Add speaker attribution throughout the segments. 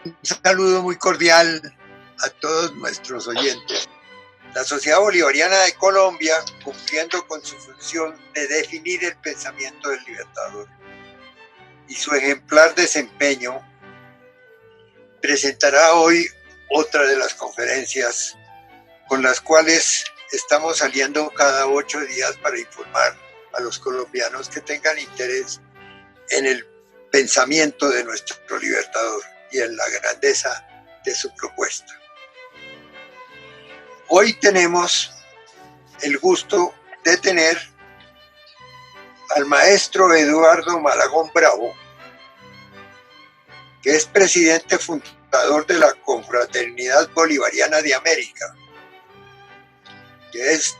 Speaker 1: Un saludo muy cordial a todos nuestros oyentes. La Sociedad Bolivariana de Colombia, cumpliendo con su función de definir el pensamiento del Libertador y su ejemplar desempeño, presentará hoy otra de las conferencias con las cuales estamos saliendo cada 8 días para informar a los colombianos que tengan interés en el pensamiento de nuestro Libertador y en la grandeza de su propuesta. Hoy tenemos el gusto de tener al maestro Eduardo Malagón Bravo, que es presidente fundador de la Confraternidad Bolivariana de América, que es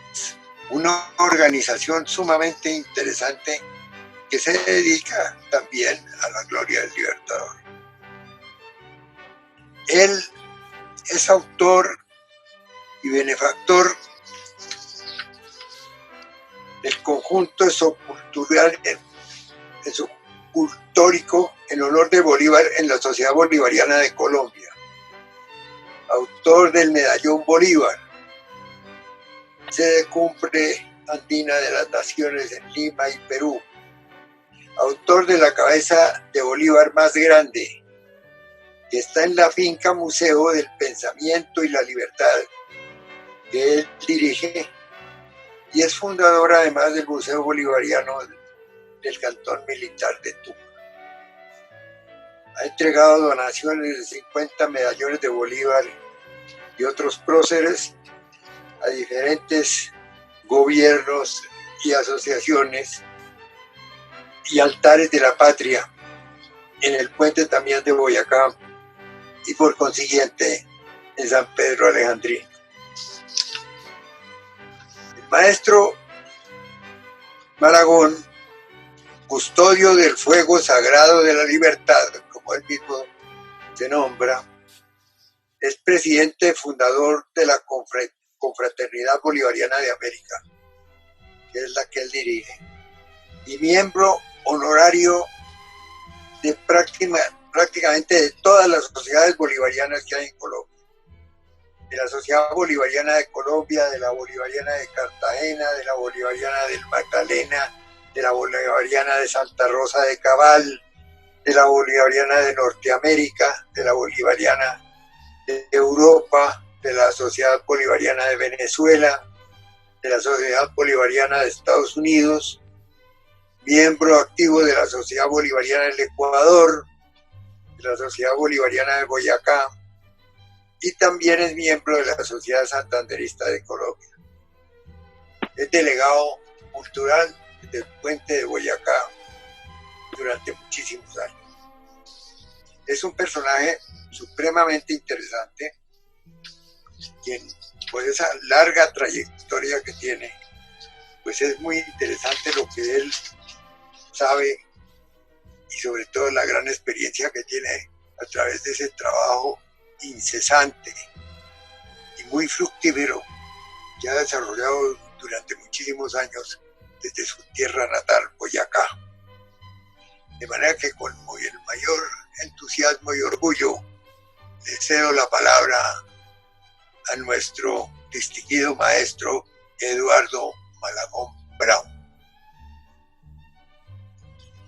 Speaker 1: una organización sumamente interesante que se dedica también a la gloria del Libertador. Él es autor y benefactor del conjunto escultórico en honor de Bolívar en la Sociedad Bolivariana de Colombia, autor del medallón Bolívar, sede cumbre andina de las naciones en Lima y Perú, autor de la cabeza de Bolívar más grande, que está en la finca Museo del Pensamiento y la Libertad, que él dirige, y es fundador además del Museo Bolivariano del Cantón Militar de Tumbes. Ha entregado donaciones de 50 medallones de Bolívar y otros próceres a diferentes gobiernos y asociaciones y altares de la patria en el puente también de Boyacá y por consiguiente en San Pedro Alejandrino. El maestro Malagón, custodio del fuego sagrado de la libertad, como él mismo se nombra, es presidente fundador de la Confraternidad Bolivariana de América, que es la que él dirige, y miembro honorario de prácticamente de todas las sociedades bolivarianas que hay en Colombia. De la Sociedad Bolivariana de Colombia, de la Bolivariana de Cartagena, de la Bolivariana del Magdalena, de la Bolivariana de Santa Rosa de Cabal, de la Bolivariana de Norteamérica, de la Bolivariana de Europa, de la Sociedad Bolivariana de Venezuela, de la Sociedad Bolivariana de Estados Unidos, miembro activo de la Sociedad Bolivariana del Ecuador, de la Sociedad Bolivariana de Boyacá, y también es miembro de la Sociedad Santanderista de Colombia. Es delegado cultural del Puente de Boyacá durante muchísimos años. Es un personaje supremamente interesante, quien por esa larga trayectoria que tiene, pues es muy interesante lo que él sabe y sobre todo la gran experiencia que tiene a través de ese trabajo incesante y muy fructífero que ha desarrollado durante muchísimos años desde su tierra natal, Boyacá. De manera que con el mayor entusiasmo y orgullo le cedo la palabra a nuestro distinguido maestro Eduardo Malagón Bravo.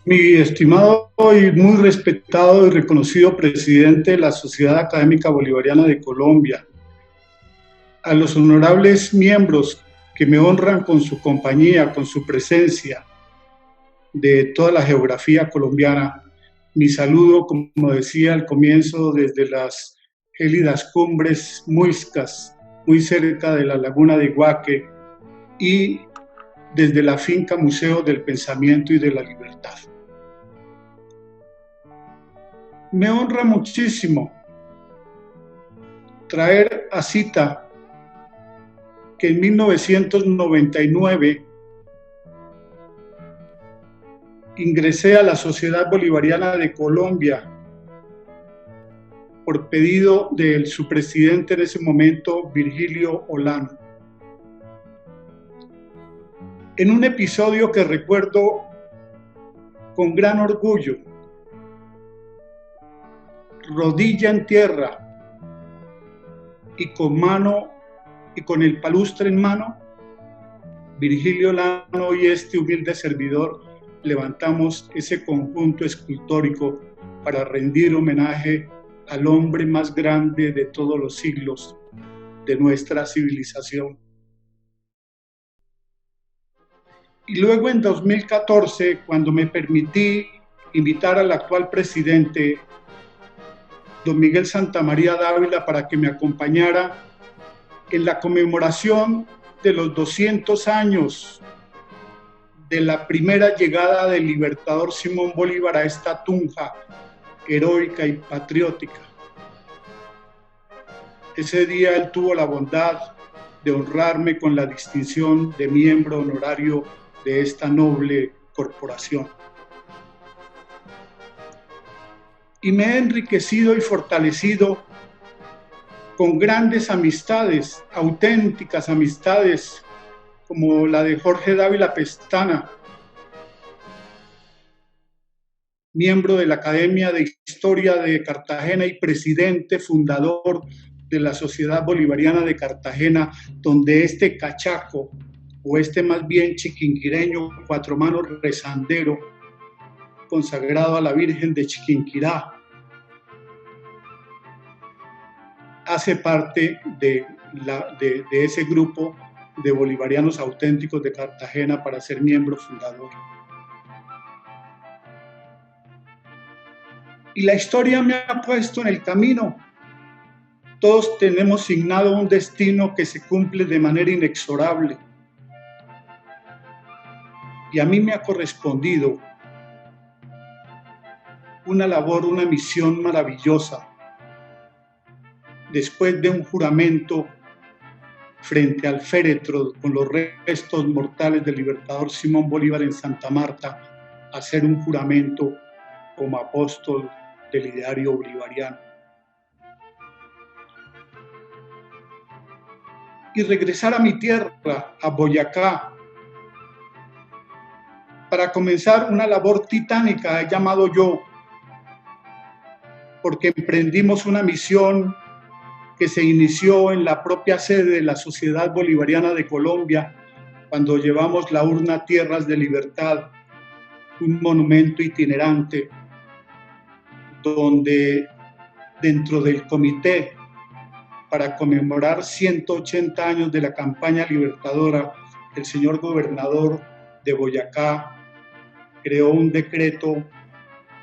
Speaker 2: Mi estimado y muy respetado y reconocido presidente de la Sociedad Académica Bolivariana de Colombia, a los honorables miembros que me honran con su compañía, con su presencia de toda la geografía colombiana, mi saludo, como decía al comienzo, desde las gélidas cumbres muiscas, muy cerca de la laguna de Iguaque, y desde la finca Museo del Pensamiento y de la Libertad. Me honra muchísimo traer a cita que en 1999 ingresé a la Sociedad Bolivariana de Colombia por pedido de su presidente en ese momento, Virgilio Olano. En un episodio que recuerdo con gran orgullo, rodilla en tierra y con el palustre en mano, Virgilio Lano y este humilde servidor levantamos ese conjunto escultórico para rendir homenaje al hombre más grande de todos los siglos de nuestra civilización. Y luego en 2014, cuando me permití invitar al actual presidente, don Miguel Santamaría Dávila, para que me acompañara en la conmemoración de los 200 años de la primera llegada del libertador Simón Bolívar a esta Tunja heroica y patriótica. Ese día él tuvo la bondad de honrarme con la distinción de miembro honorario de esta noble corporación. Y me he enriquecido y fortalecido con grandes amistades, auténticas amistades, como la de Jorge Dávila Pestana, miembro de la Academia de Historia de Cartagena y presidente fundador de la Sociedad Bolivariana de Cartagena, donde este cachaco, o este más bien chiquinquireño, cuatro manos rezandero, consagrado a la Virgen de Chiquinquirá, hace parte de ese grupo de bolivarianos auténticos de Cartagena para ser miembro fundador. Y la historia me ha puesto en el camino. Todos tenemos signado un destino que se cumple de manera inexorable. Y a mí me ha correspondido una labor, una misión maravillosa. Después de un juramento frente al féretro con los restos mortales del libertador Simón Bolívar en Santa Marta, hacer un juramento como apóstol del ideario bolivariano. Y regresar a mi tierra, a Boyacá, para comenzar una labor titánica, he llamado yo, porque emprendimos una misión que se inició en la propia sede de la Sociedad Bolivariana de Colombia, cuando llevamos la urna Tierras de Libertad, un monumento itinerante, donde dentro del comité para conmemorar 180 años de la campaña libertadora, el señor gobernador de Boyacá creó un decreto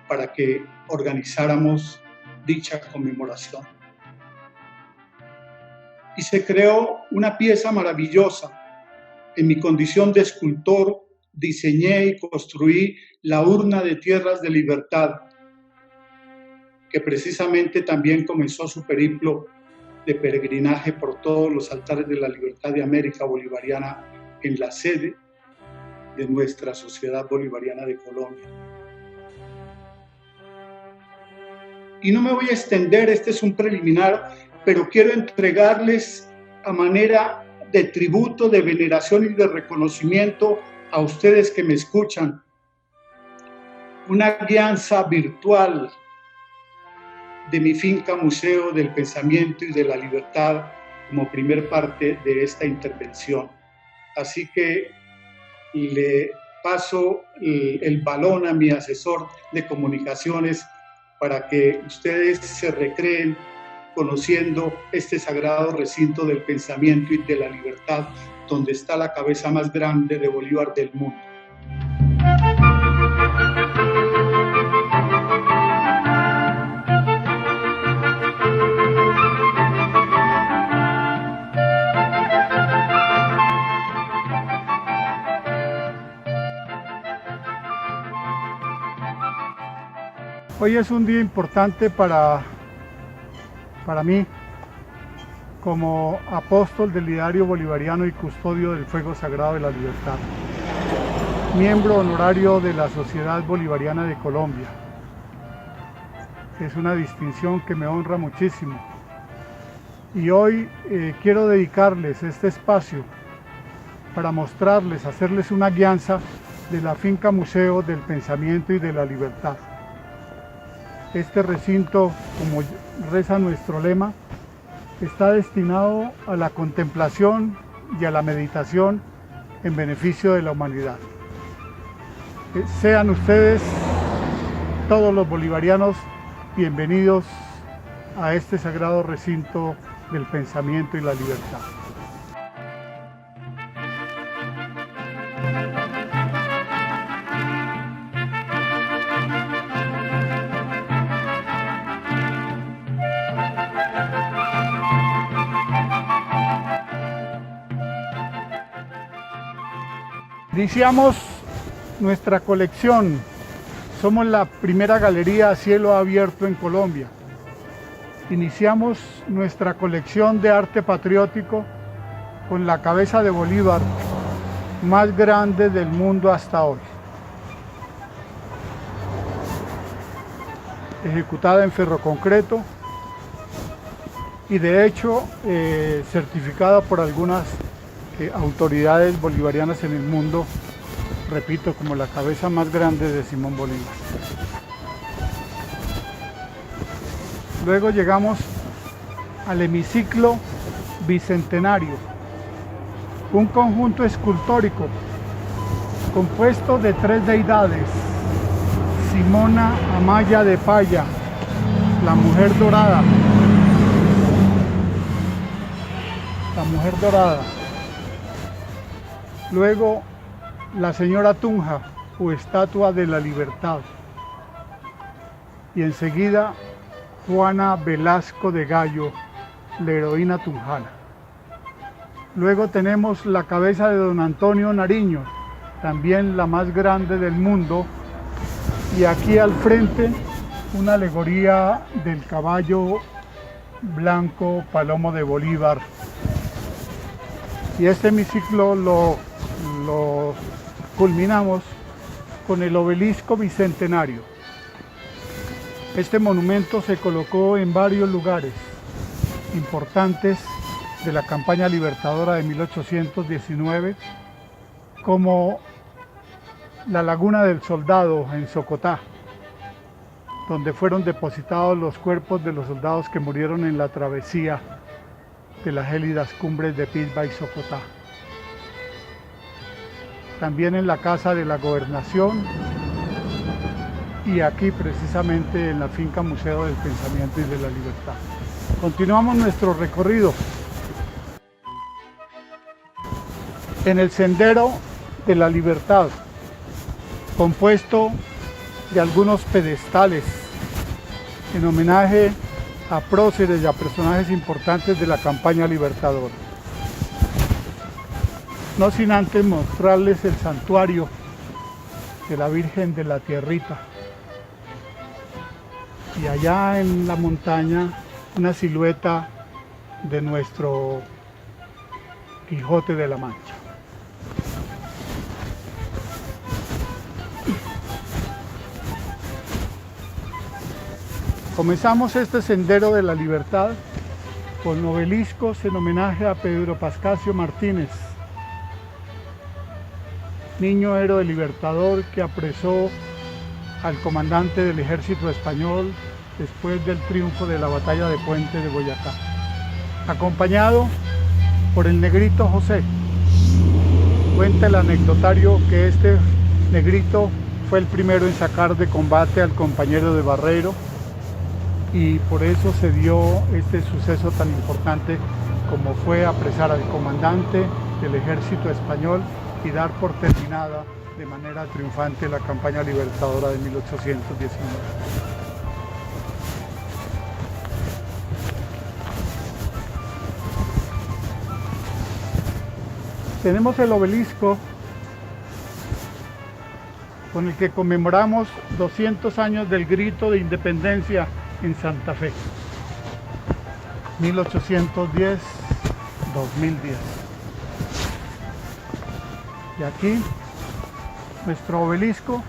Speaker 2: para que organizáramos dicha conmemoración. Y se creó una pieza maravillosa. En mi condición de escultor, diseñé y construí la urna de Tierras de Libertad, que precisamente también comenzó su periplo de peregrinaje por todos los altares de la libertad de América Bolivariana en la sede de nuestra Sociedad Bolivariana de Colombia. Y no me voy a extender, este es un preliminar, pero quiero entregarles a manera de tributo, de veneración y de reconocimiento a ustedes que me escuchan, una guianza virtual de mi finca Museo del Pensamiento y de la Libertad como primer parte de esta intervención. Así que le paso el balón a mi asesor de comunicaciones para que ustedes se recreen conociendo este sagrado recinto del pensamiento y de la libertad, donde está la cabeza más grande de Bolívar del mundo. Hoy es un día importante para mí, como apóstol del ideario bolivariano y custodio del fuego sagrado de la libertad, miembro honorario de la Sociedad Bolivariana de Colombia. Es una distinción que me honra muchísimo. Y hoy quiero dedicarles este espacio para mostrarles, hacerles una guianza de la finca Museo del Pensamiento y de la Libertad. Este recinto, como reza nuestro lema, está destinado a la contemplación y a la meditación en beneficio de la humanidad. Sean ustedes, todos los bolivarianos, bienvenidos a este sagrado recinto del pensamiento y la libertad. Iniciamos nuestra colección. Somos la primera galería a cielo abierto en Colombia. Iniciamos nuestra colección de arte patriótico con la cabeza de Bolívar más grande del mundo hasta hoy. Ejecutada en ferroconcreto y de hecho certificada por algunas autoridades bolivarianas en el mundo, repito, como la cabeza más grande de Simón Bolívar. Luego llegamos al hemiciclo bicentenario, un conjunto escultórico compuesto de 3 deidades: Simona Amaya de Paya, la mujer dorada, luego la señora Tunja, o estatua de la libertad, y enseguida Juana Velasco de Gallo, la heroína tunjana. Luego tenemos la cabeza de don Antonio Nariño, también la más grande del mundo, y aquí al frente una alegoría del caballo blanco Palomo de Bolívar. Y este hemiciclo lo culminamos con el obelisco bicentenario. Este monumento se colocó en varios lugares importantes de la campaña libertadora de 1819, como la Laguna del Soldado en Socotá, donde fueron depositados los cuerpos de los soldados que murieron en la travesía de las gélidas cumbres de Pisba y Socotá. También en la Casa de la Gobernación y aquí precisamente en la finca Museo del Pensamiento y de la Libertad. Continuamos nuestro recorrido en el Sendero de la Libertad, compuesto de algunos pedestales en homenaje a próceres y a personajes importantes de la campaña libertadora. No sin antes mostrarles el santuario de la Virgen de la Tierrita. Y allá en la montaña una silueta de nuestro Quijote de la Mancha. Comenzamos este Sendero de la Libertad con obeliscos en homenaje a Pedro Pascasio Martínez, niño héroe libertador que apresó al comandante del ejército español después del triunfo de la batalla de Puente de Boyacá, acompañado por el negrito José. Cuenta el anecdotario que este negrito fue el primero en sacar de combate al compañero de Barreiro, y por eso se dio este suceso tan importante como fue apresar al comandante del ejército español y dar por terminada de manera triunfante la campaña libertadora de 1819. Tenemos el obelisco con el que conmemoramos 200 años del grito de independencia en Santa Fe, 1810-2010. Y aquí nuestro obelisco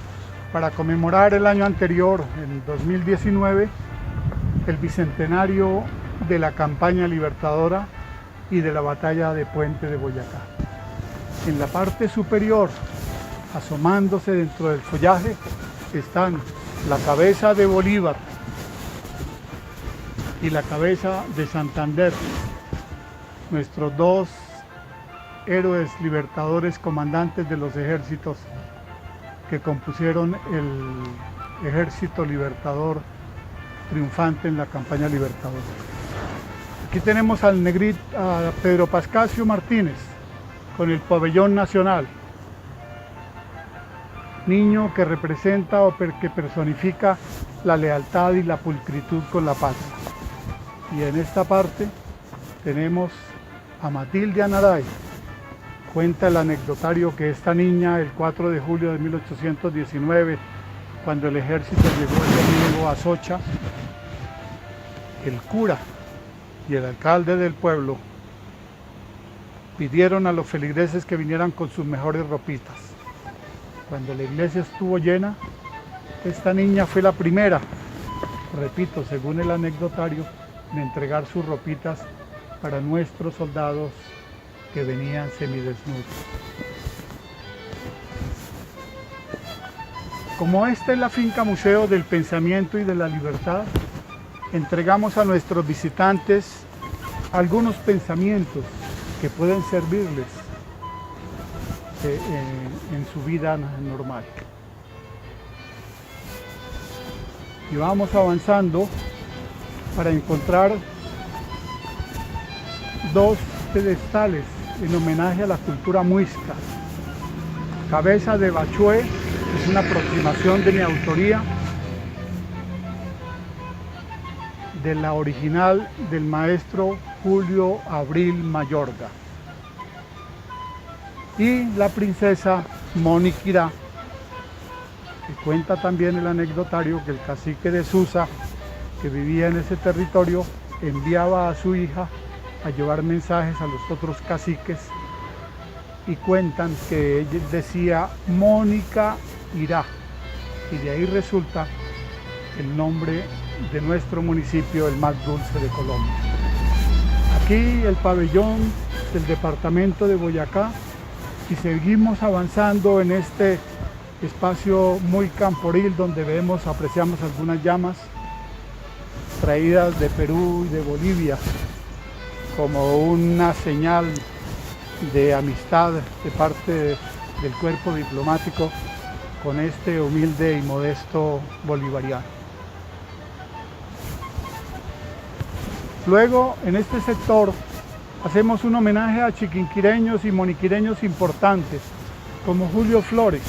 Speaker 2: para conmemorar el año anterior, en 2019, el bicentenario de la campaña libertadora y de la batalla de Puente de Boyacá. En la parte superior, asomándose dentro del follaje, están la cabeza de Bolívar, y la cabeza de Santander, nuestros dos héroes libertadores, comandantes de los ejércitos que compusieron el ejército libertador triunfante en la campaña libertadora. Aquí tenemos al negrito, a Pedro Pascasio Martínez, con el pabellón nacional, niño que representa o que personifica la lealtad y la pulcritud con la patria. Y en esta parte tenemos a Matilde Anaray. Cuenta el anecdotario que esta niña, el 4 de julio de 1819, cuando el ejército llegó el domingo a Socha, el cura y el alcalde del pueblo pidieron a los feligreses que vinieran con sus mejores ropitas. Cuando la iglesia estuvo llena, esta niña fue la primera, repito, según el anecdotario, en entregar sus ropitas para nuestros soldados que venían semidesnudos. Como esta es la finca museo del pensamiento y de la libertad, entregamos a nuestros visitantes algunos pensamientos que pueden servirles en su vida normal. Y vamos avanzando para encontrar dos pedestales en homenaje a la cultura muisca. Cabeza de Bachué, es una aproximación de mi autoría, de la original del maestro Julio Abril Mayorga. Y la princesa Moniquirá, que cuenta también el anecdotario que el cacique de Susa, que vivía en ese territorio, enviaba a su hija a llevar mensajes a los otros caciques, y cuentan que ella decía Mónica Irá, y de ahí resulta el nombre de nuestro municipio, el más dulce de Colombia. Aquí el pabellón del departamento de Boyacá, y seguimos avanzando en este espacio muy camporil donde apreciamos algunas llamas traídas de Perú y de Bolivia como una señal de amistad de parte del cuerpo diplomático con este humilde y modesto bolivariano. Luego, en este sector, hacemos un homenaje a chiquinquireños y moniquireños importantes, como Julio Flores,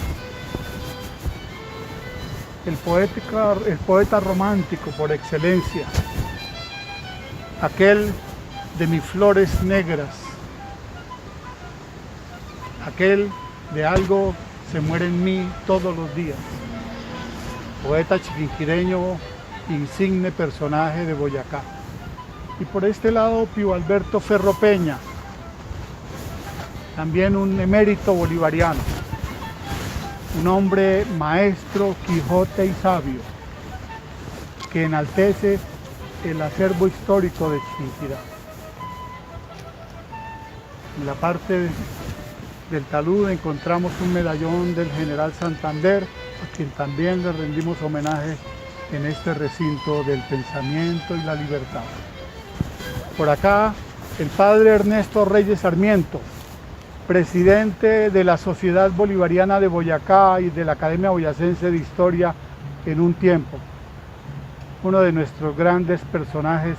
Speaker 2: el poeta romántico por excelencia, aquel de mis flores negras, aquel de algo se muere en mí todos los días, poeta chiquinquireño, insigne personaje de Boyacá. Y por este lado, Pío Alberto Ferro Peña, también un emérito bolivariano, un hombre maestro, Quijote y sabio, que enaltece el acervo histórico de Chiquinquirá. En la parte del talud encontramos un medallón del general Santander, a quien también le rendimos homenaje en este recinto del pensamiento y la libertad. Por acá, el padre Ernesto Reyes Sarmiento, presidente de la Sociedad Bolivariana de Boyacá y de la Academia Boyacense de Historia en un tiempo. Uno de nuestros grandes personajes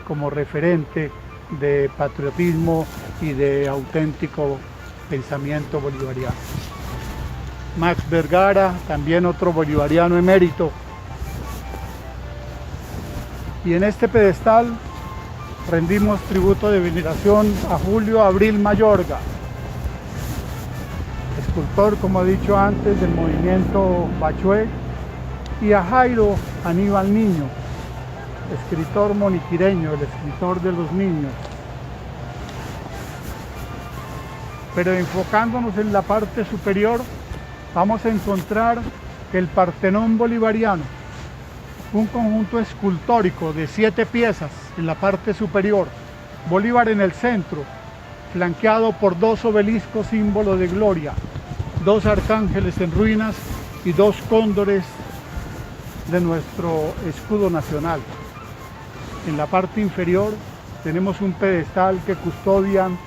Speaker 2: como referente de patriotismo y de auténtico pensamiento bolivariano. Max Vergara, también otro bolivariano emérito. Y en este pedestal rendimos tributo de veneración a Julio Abril Mayorga, escultor, como he dicho antes, del movimiento Bachué, y a Jairo Aníbal Niño, escritor moniquireño, el escritor de los niños. Pero enfocándonos en la parte superior, vamos a encontrar el Partenón bolivariano, un conjunto escultórico de 7 piezas en la parte superior, Bolívar en el centro, flanqueado por 2 obeliscos símbolo de gloria, 2 arcángeles en ruinas y 2 cóndores de nuestro escudo nacional. En la parte inferior tenemos un pedestal que custodian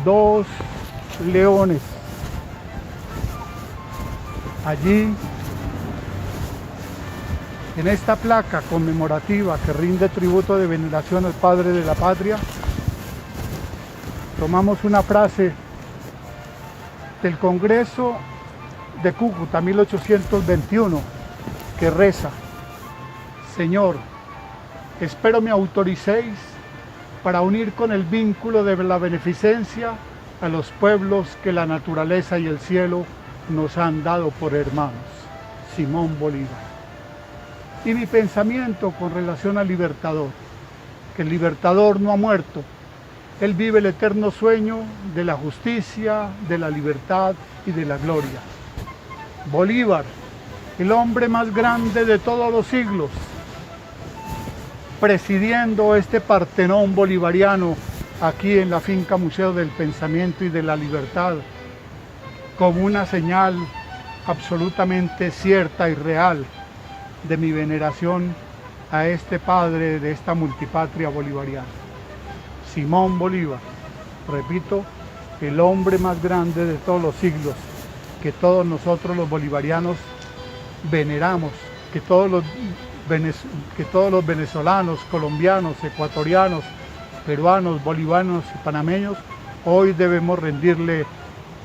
Speaker 2: dos leones. Allí, en esta placa conmemorativa que rinde tributo de veneración al padre de la patria, tomamos una frase del Congreso de Cúcuta 1821 que reza: Señor, espero me autoricéis para unir con el vínculo de la beneficencia a los pueblos que la naturaleza y el cielo nos han dado por hermanos. Simón Bolívar. Y mi pensamiento con relación al Libertador, que el Libertador no ha muerto. Él vive el eterno sueño de la justicia, de la libertad y de la gloria. Bolívar, el hombre más grande de todos los siglos, presidiendo este Partenón bolivariano aquí en la finca Museo del Pensamiento y de la Libertad, como una señal absolutamente cierta y real de mi veneración a este padre de esta multipatria bolivariana. Simón Bolívar, repito, el hombre más grande de todos los siglos, que todos nosotros los bolivarianos veneramos, que todos los venezolanos, colombianos, ecuatorianos, peruanos, bolivianos y panameños hoy debemos rendirle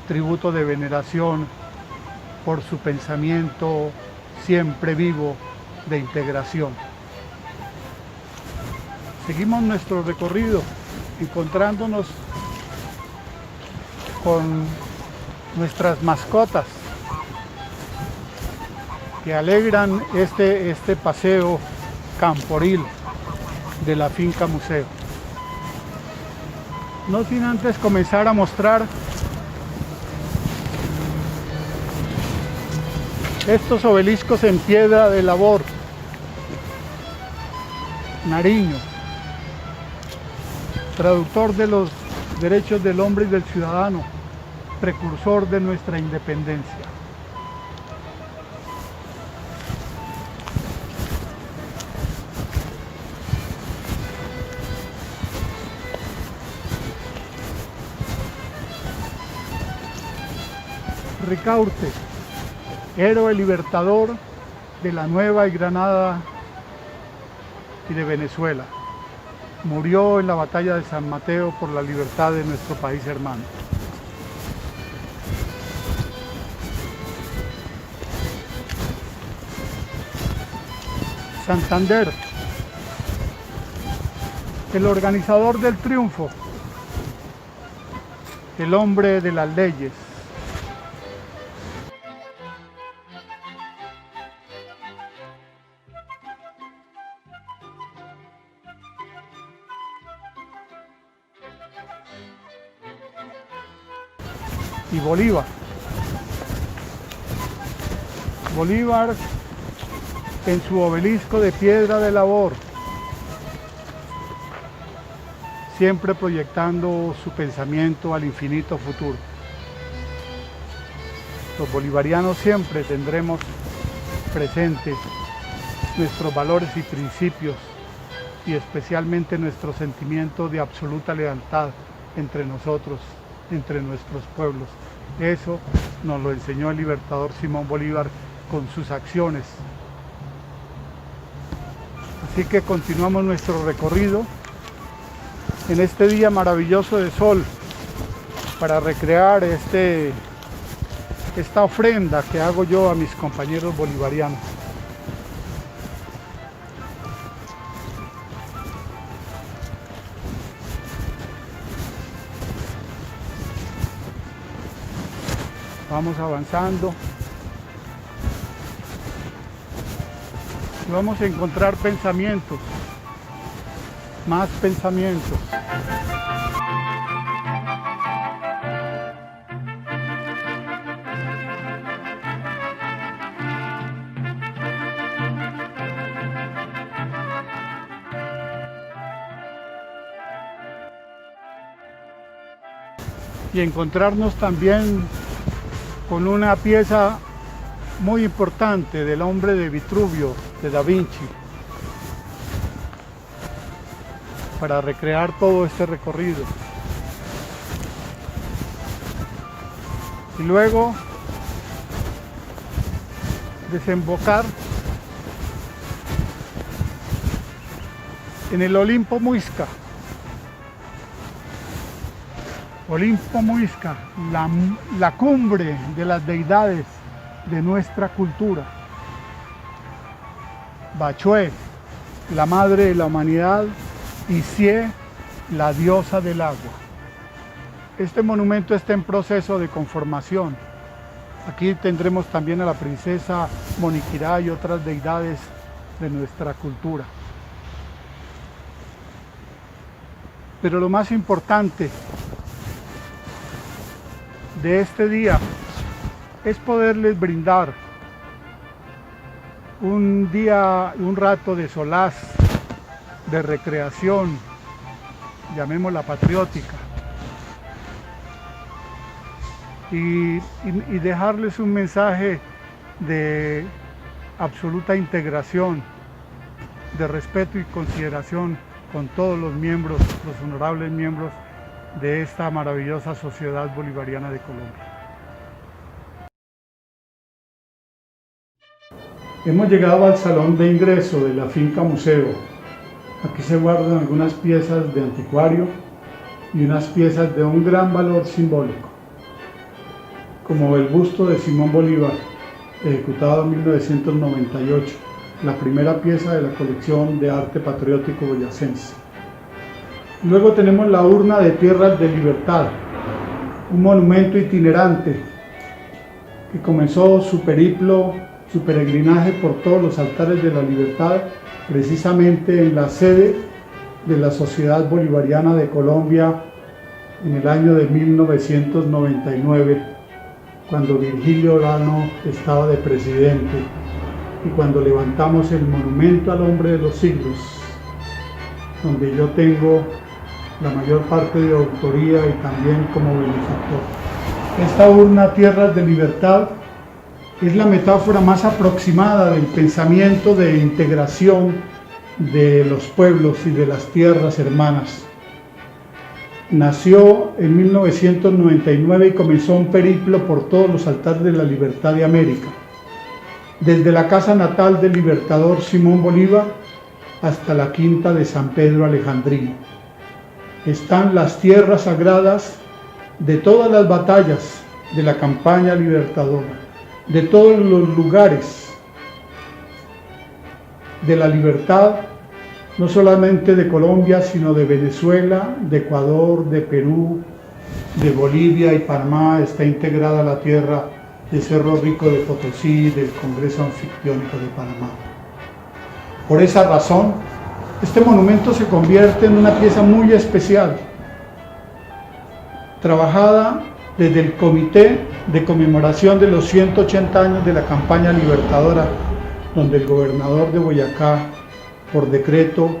Speaker 2: tributo de veneración por su pensamiento siempre vivo de integración. Seguimos nuestro recorrido encontrándonos con nuestras mascotas que alegran este paseo camporil de la finca museo. No sin antes comenzar a mostrar estos obeliscos en piedra de labor. Nariño, traductor de los derechos del hombre y del ciudadano, precursor de nuestra independencia. Ricaurte, héroe libertador de la Nueva Granada y de Venezuela. Murió en la batalla de San Mateo por la libertad de nuestro país hermano. Santander, el organizador del triunfo, el hombre de las leyes. Y Bolívar. Bolívar en su obelisco de piedra de labor, siempre proyectando su pensamiento al infinito futuro. Los bolivarianos siempre tendremos presente nuestros valores y principios y especialmente nuestro sentimiento de absoluta lealtad entre nosotros, entre nuestros pueblos. Eso nos lo enseñó el libertador Simón Bolívar con sus acciones. Así que continuamos nuestro recorrido en este día maravilloso de sol para recrear esta ofrenda que hago yo a mis compañeros bolivarianos. Vamos avanzando y vamos a encontrar pensamientos, más pensamientos. Y encontrarnos también con una pieza muy importante del hombre de Vitruvio, de Da Vinci. para recrear todo este recorrido. Y luego desembocar en el Olimpo Muisca. Olimpo Muisca, la cumbre de las deidades de nuestra cultura. Bachué, la madre de la humanidad, y Sié, la diosa del agua. Este monumento está en proceso de conformación. Aquí tendremos también a la princesa Moniquirá y otras deidades de nuestra cultura. Pero lo más importante de este día es poderles brindar un rato de solaz, de recreación, llamémosla patriótica, y dejarles un mensaje de absoluta integración, de respeto y consideración con todos los miembros, los honorables miembros de esta maravillosa sociedad bolivariana de Colombia. Hemos llegado al salón de ingreso de la finca museo. Aquí se guardan algunas piezas de anticuario y unas piezas de un gran valor simbólico, como el busto de Simón Bolívar, ejecutado en 1998, la primera pieza de la colección de arte patriótico boyacense. Luego tenemos la urna de Tierras de Libertad, un monumento itinerante que comenzó su periplo, su peregrinaje por todos los altares de la libertad, precisamente en la sede de la Sociedad Bolivariana de Colombia en el año de 1999, cuando Virgilio Olano estaba de presidente y cuando levantamos el monumento al hombre de los siglos, donde yo tengo la mayor parte de autoría y también como benefactor. Esta urna Tierras de Libertad es la metáfora más aproximada del pensamiento de integración de los pueblos y de las tierras hermanas. Nació en 1999 y comenzó un periplo por todos los altares de la libertad de América, desde la casa natal del libertador Simón Bolívar hasta la quinta de San Pedro Alejandrino. Están las tierras sagradas de todas las batallas de la campaña libertadora, de todos los lugares de la libertad, no solamente de Colombia, sino de Venezuela, de Ecuador, de Perú, de Bolivia y Panamá. Está integrada la tierra de Cerro Rico de Potosí, del Congreso Anfictiónico de Panamá. Por esa razón, este monumento se convierte en una pieza muy especial, trabajada desde el Comité de Conmemoración de los 180 años de la campaña libertadora, donde el gobernador de Boyacá, por decreto,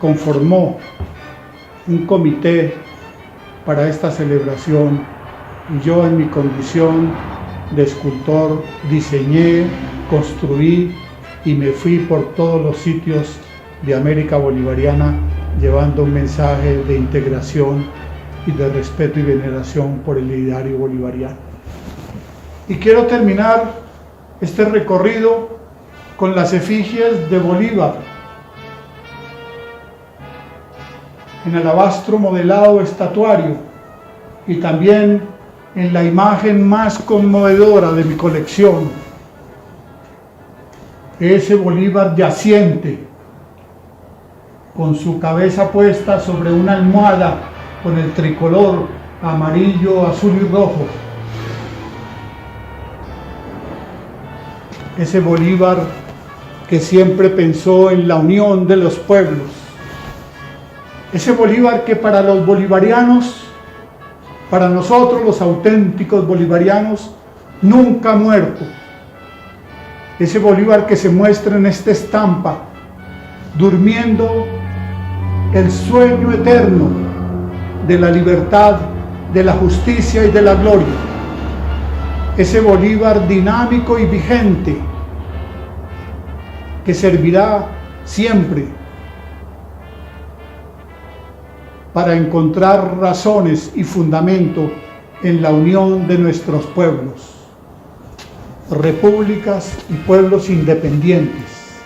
Speaker 2: conformó un comité para esta celebración, y yo en mi condición de escultor diseñé, construí y me fui por todos los sitios de América Bolivariana llevando un mensaje de integración y de respeto y veneración por el ideario bolivariano. Y quiero terminar este recorrido con las efigies de Bolívar en alabastro modelado estatuario y también en la imagen más conmovedora de mi colección, ese Bolívar yaciente con su cabeza puesta sobre una almohada con el tricolor amarillo, azul y rojo. Ese Bolívar que siempre pensó en la unión de los pueblos. Ese Bolívar que para los bolivarianos, para nosotros los auténticos bolivarianos, nunca ha muerto. Ese Bolívar que se muestra en esta estampa, durmiendo el sueño eterno de la libertad, de la justicia y de la gloria. Ese Bolívar dinámico y vigente que servirá siempre para encontrar razones y fundamento en la unión de nuestros pueblos, repúblicas y pueblos independientes,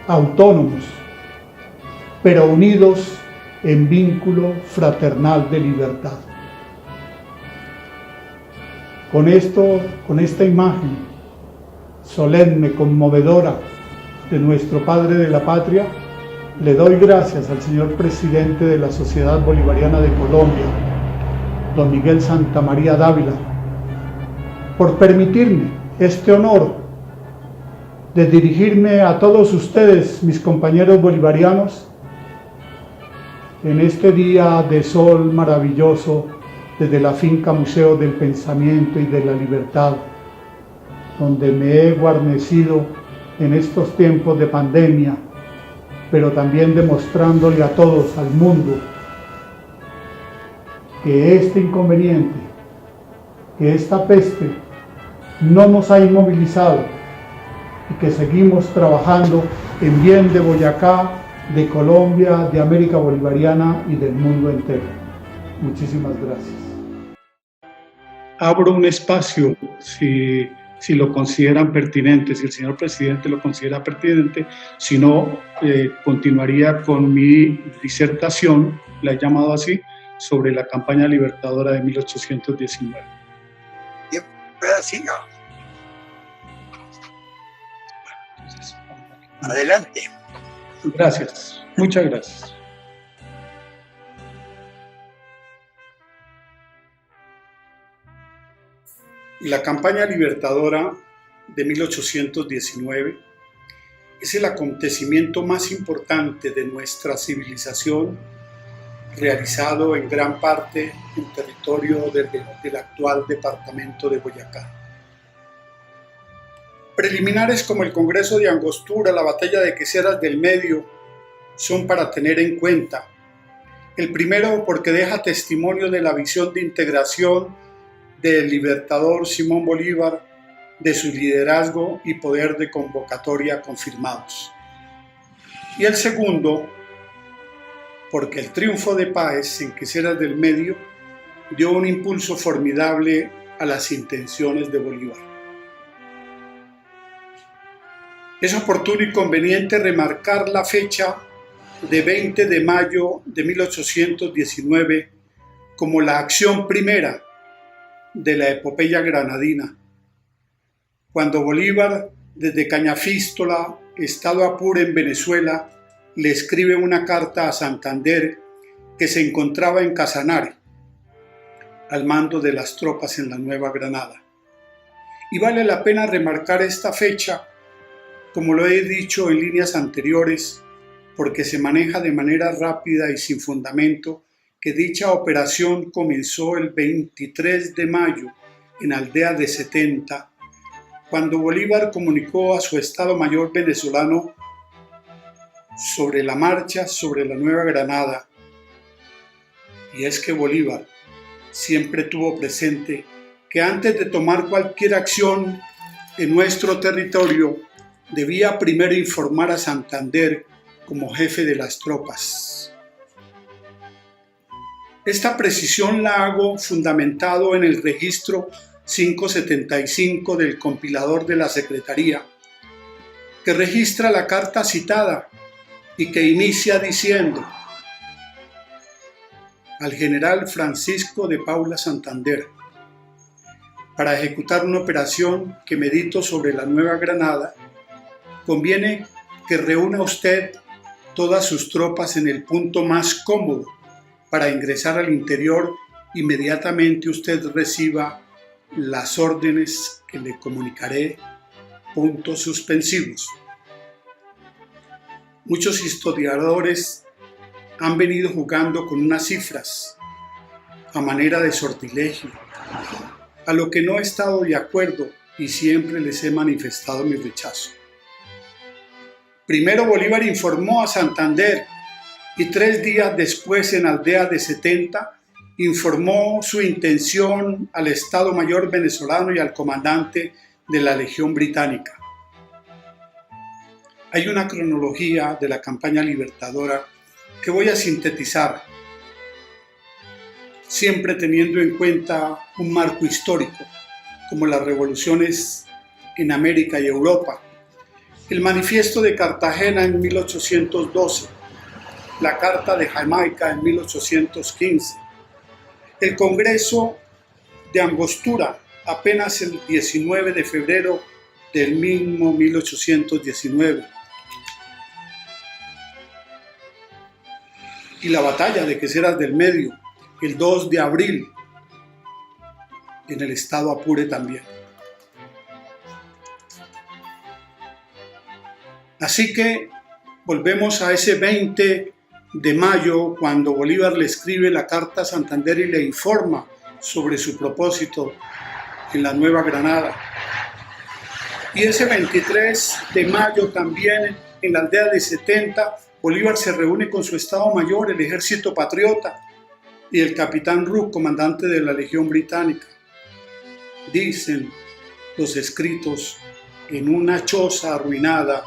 Speaker 2: autónomos, pero unidos en vínculo fraternal de libertad. Con esta imagen solemne, conmovedora de nuestro Padre de la Patria, le doy gracias al señor presidente de la Sociedad Bolivariana de Colombia, don Miguel Santamaría Dávila, por permitirme este honor de dirigirme a todos ustedes, mis compañeros bolivarianos, en este día de sol maravilloso desde la finca Museo del Pensamiento y de la Libertad, donde me he guarnecido en estos tiempos de pandemia, pero también demostrándole a todos, al mundo, que este inconveniente, que esta peste no nos ha inmovilizado y que seguimos trabajando en bien de Boyacá, de Colombia, de América Bolivariana y del mundo entero. Muchísimas gracias. Abro un espacio, si lo consideran pertinente, si el señor presidente lo considera pertinente, si no, continuaría con mi disertación, la he llamado así, sobre la campaña libertadora de 1819.
Speaker 1: Bien, siga.
Speaker 2: Entonces,
Speaker 1: adelante.
Speaker 2: Gracias, muchas gracias. La campaña libertadora de 1819 es el acontecimiento más importante de nuestra civilización, realizado en gran parte en territorio del actual departamento de Boyacá. Preliminares como el Congreso de Angostura, la Batalla de Queseras del Medio, son para tener en cuenta. El primero porque deja testimonio de la visión de integración del libertador Simón Bolívar, de su liderazgo y poder de convocatoria confirmados. Y el segundo, porque el triunfo de Páez en Queseras del Medio dio un impulso formidable a las intenciones de Bolívar. Es oportuno y conveniente remarcar la fecha de 20 de mayo de 1819 como la acción primera de la epopeya granadina, cuando Bolívar, desde Cañafístola, estado Apure en Venezuela, le escribe una carta a Santander, que se encontraba en Casanare, al mando de las tropas en la Nueva Granada. Y vale la pena remarcar esta fecha, como lo he dicho en líneas anteriores, porque se maneja de manera rápida y sin fundamento que dicha operación comenzó el 23 de mayo en Aldea de 70, cuando Bolívar comunicó a su Estado Mayor venezolano sobre la marcha sobre la Nueva Granada. Y es que Bolívar siempre tuvo presente que antes de tomar cualquier acción en nuestro territorio, debía primero informar a Santander como jefe de las tropas. Esta precisión la hago fundamentado en el registro 575 del compilador de la Secretaría, que registra la carta citada y que inicia diciendo: al general Francisco de Paula Santander, para ejecutar una operación que medito sobre la Nueva Granada, conviene que reúna usted todas sus tropas en el punto más cómodo para ingresar al interior. Inmediatamente usted reciba las órdenes que le comunicaré, puntos suspensivos. Muchos historiadores han venido jugando con unas cifras a manera de sortilegio, a lo que no he estado de acuerdo y siempre les he manifestado mi rechazo. Primero Bolívar informó a Santander y 3 días después en Aldea de 70 informó su intención al Estado Mayor venezolano y al comandante de la Legión Británica. Hay una cronología de la campaña libertadora que voy a sintetizar siempre teniendo en cuenta un marco histórico, como las revoluciones en América y Europa, el Manifiesto de Cartagena en 1812, la Carta de Jamaica en 1815, el Congreso de Angostura apenas el 19 de febrero del mismo 1819, y la batalla de Queseras del Medio el 2 de abril en el estado Apure también. Así que volvemos a ese 20 de mayo cuando Bolívar le escribe la carta a Santander y le informa sobre su propósito en la Nueva Granada. Y ese 23 de mayo también en la aldea de 70, Bolívar se reúne con su Estado Mayor, el Ejército Patriota, y el capitán Rook, comandante de la Legión Británica. Dicen los escritos, en una choza arruinada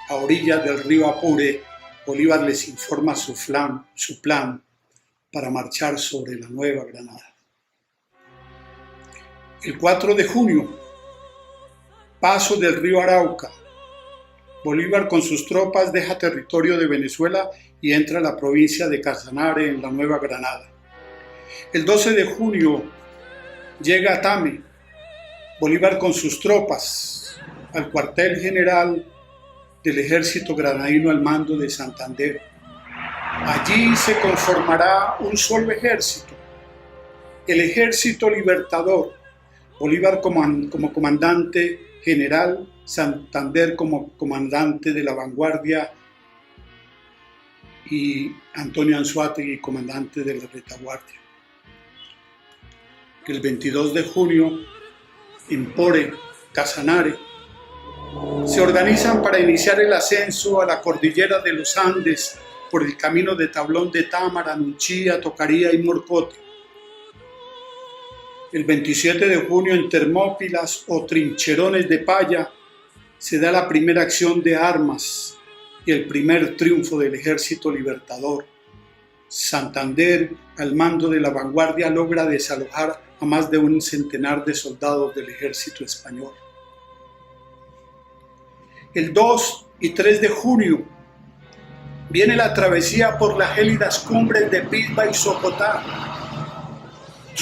Speaker 2: a orillas del río Apure, Bolívar les informa su plan para marchar sobre la Nueva Granada. El 4 de junio, paso del río Arauca, Bolívar con sus tropas deja territorio de Venezuela y entra a la provincia de Casanare en la Nueva Granada. El 12 de junio llega a Tame, Bolívar con sus tropas al cuartel general del ejército granadino al mando de Santander. Allí se conformará un solo ejército, el Ejército Libertador, Bolívar como comandante general, Santander como comandante de la vanguardia y Antonio Anzoátegui comandante de la retaguardia. El 22 de junio, en Pore, Casanare, se organizan para iniciar el ascenso a la cordillera de los Andes por el camino de Tablón de Támara, Nunchía, Tocaría y Morcote. El 27 de junio en Termópilas o Trincherones de Paya se da la primera acción de armas y el primer triunfo del Ejército Libertador. Santander, al mando de la vanguardia, logra desalojar a más de un centenar de soldados del ejército español. El 2 y 3 de junio viene la travesía por las gélidas cumbres de Pisba y Socotá,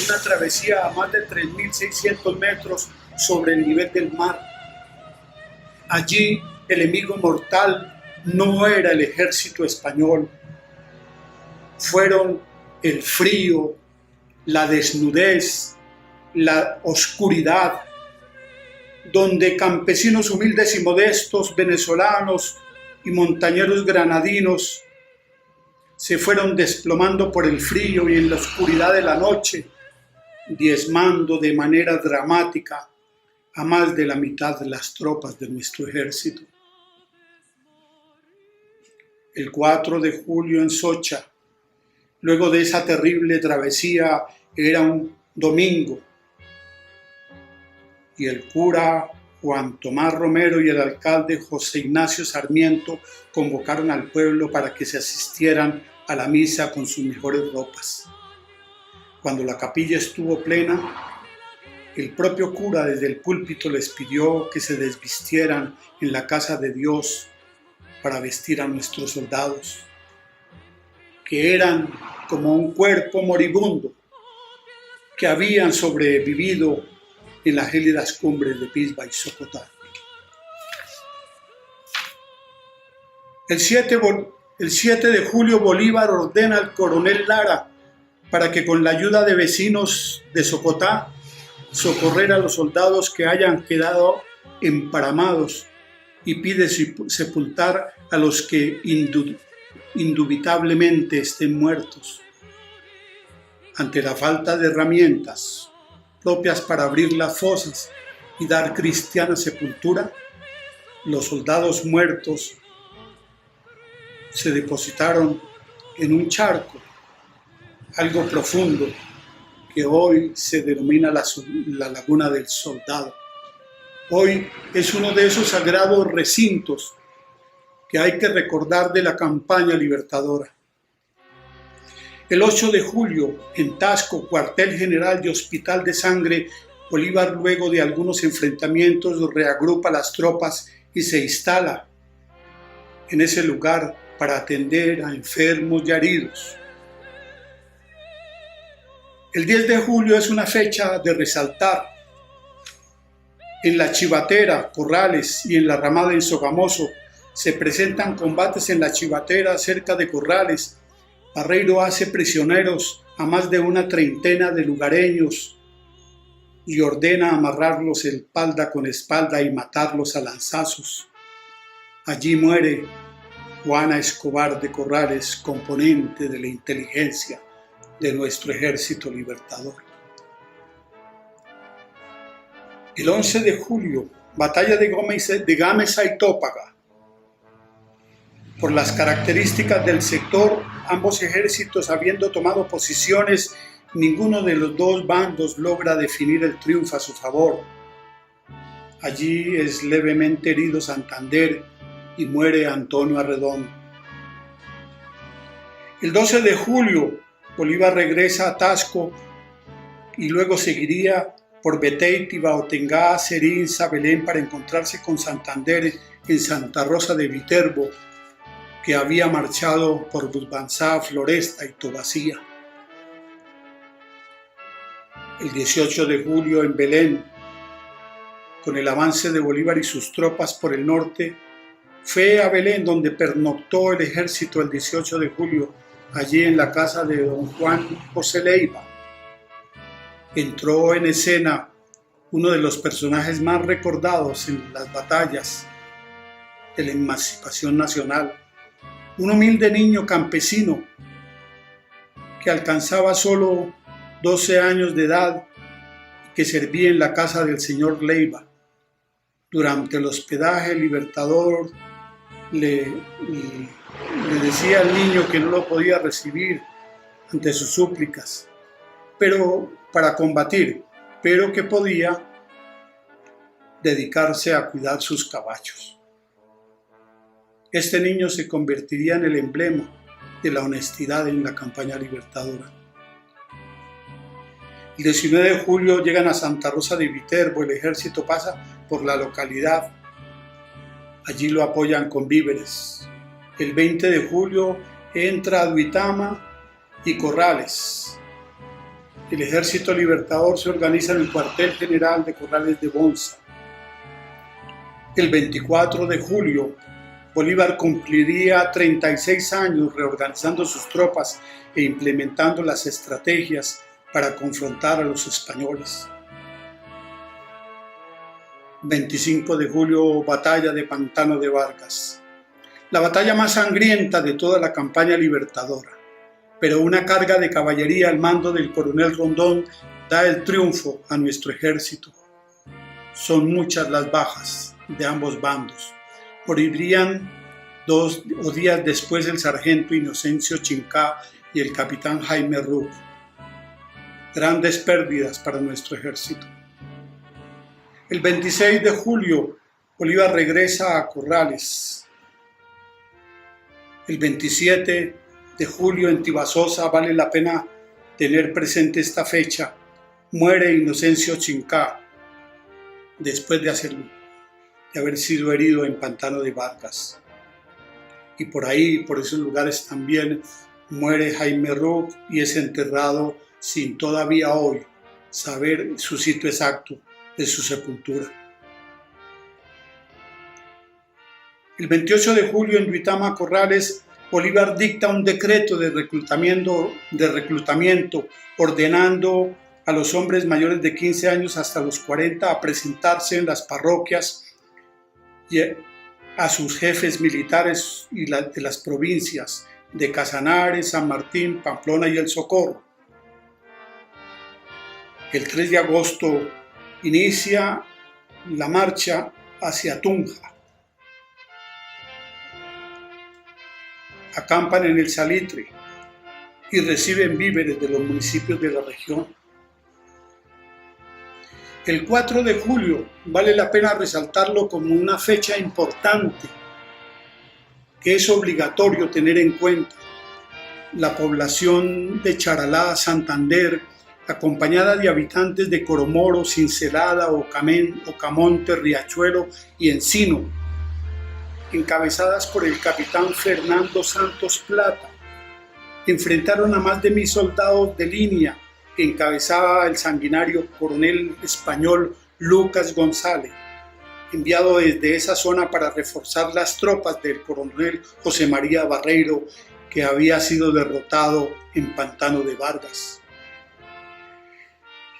Speaker 2: una travesía a más de 3.600 metros sobre el nivel del mar. Allí el enemigo mortal no era el ejército español, fueron el frío, la desnudez, la oscuridad, donde campesinos humildes y modestos, venezolanos y montañeros granadinos se fueron desplomando por el frío y en la oscuridad de la noche, diezmando de manera dramática a más de la mitad de las tropas de nuestro ejército. El 4 de julio en Socha, luego de esa terrible travesía, era un domingo, y el cura Juan Tomás Romero y el alcalde José Ignacio Sarmiento convocaron al pueblo para que se asistieran a la misa con sus mejores ropas. Cuando la capilla estuvo plena, el propio cura desde el púlpito les pidió que se desvistieran en la casa de Dios para vestir a nuestros soldados, que eran como un cuerpo moribundo, que habían sobrevivido en las gélidas cumbres de Pisba y Socotá. El 7 de julio Bolívar ordena al coronel Lara para que con la ayuda de vecinos de Socotá socorrer a los soldados que hayan quedado emparamados y pide sepultar a los que indubitablemente estén muertos. Ante la falta de herramientas propias para abrir las fosas y dar cristiana sepultura, los soldados muertos se depositaron en un charco, algo profundo, que hoy se denomina la Laguna del Soldado. Hoy es uno de esos sagrados recintos que hay que recordar de la campaña libertadora. El 8 de julio, en Tasco, cuartel general y hospital de sangre, Bolívar, luego de algunos enfrentamientos, reagrupa las tropas y se instala en ese lugar para atender a enfermos y heridos. El 10 de julio es una fecha de resaltar. En la Chivatera, Corrales y en la Ramada en Sogamoso se presentan combates en la Chivatera cerca de Corrales. Barreiro hace prisioneros a más de una treintena de lugareños y ordena amarrarlos espalda con espalda y matarlos a lanzazos. Allí muere Juana Escobar de Corrales, componente de la inteligencia de nuestro ejército libertador. El 11 de julio, batalla de Gámeza y Tópaga. Por las características del sector, ambos ejércitos habiendo tomado posiciones, ninguno de los dos bandos logra definir el triunfo a su favor. Allí es levemente herido Santander y muere Antonio Arredondo. El 12 de julio, Bolívar regresa a Tasco y luego seguiría por Beteiti, Baotengá, Serín, Sabelén para encontrarse con Santander en Santa Rosa de Viterbo, que había marchado por Busbanzá, Floresta y Tobacía. El 18 de julio en Belén, con el avance de Bolívar y sus tropas por el norte, fue a Belén donde pernoctó el ejército el 18 de julio, allí en la casa de don Juan José Leiva. Entró en escena uno de los personajes más recordados en las batallas de la emancipación nacional, un humilde niño campesino que alcanzaba solo 12 años de edad y que servía en la casa del señor Leiva. Durante el hospedaje, el Libertador le decía al niño que no lo podía recibir ante sus súplicas, pero para combatir, pero que podía dedicarse a cuidar sus caballos. Este niño se convertiría en el emblema de la honestidad en la campaña libertadora. El 19 de julio llegan a Santa Rosa de Viterbo, el ejército pasa por la localidad, allí lo apoyan con víveres. El 20 de julio entra a Duitama y Corrales. El ejército libertador se organiza en el cuartel general de Corrales de Bonza. El 24 de julio, Bolívar cumpliría 36 años reorganizando sus tropas e implementando las estrategias para confrontar a los españoles. 25 de julio, batalla de Pantano de Vargas. La batalla más sangrienta de toda la campaña libertadora, pero una carga de caballería al mando del coronel Rondón da el triunfo a nuestro ejército. Son muchas las bajas de ambos bandos. Morirían 2 días después el sargento Inocencio Chincá y el capitán Jaime Ruf. Grandes pérdidas para nuestro ejército. El 26 de julio, Bolívar regresa a Corrales. El 27 de julio en Tibasosa, vale la pena tener presente esta fecha, muere Inocencio Chincá, después de haber sido herido en Pantano de Vargas. Y por ahí, por esos lugares también, muere Jaime Ruf y es enterrado sin todavía hoy saber su sitio exacto de su sepultura. El 28 de julio en Duitama, Corrales, Bolívar dicta un decreto de reclutamiento ordenando a los hombres mayores de 15 años hasta los 40 a presentarse en las parroquias y a sus jefes militares y de las provincias de Casanares, San Martín, Pamplona y El Socorro. El 3 de agosto inicia la marcha hacia Tunja. Acampan en el Salitre y reciben víveres de los municipios de la región. El 4 de julio vale la pena resaltarlo como una fecha importante que es obligatorio tener en cuenta. la población de Charalá, Santander, acompañada de habitantes de Coromoro, Cincelada, Ocamonte, Riachuelo y Encino, encabezadas por el capitán Fernando Santos Plata, enfrentaron a más de 1.000 soldados de línea que encabezaba el sanguinario coronel español Lucas González, enviado desde esa zona para reforzar las tropas del coronel José María Barreiro, que había sido derrotado en Pantano de Vargas.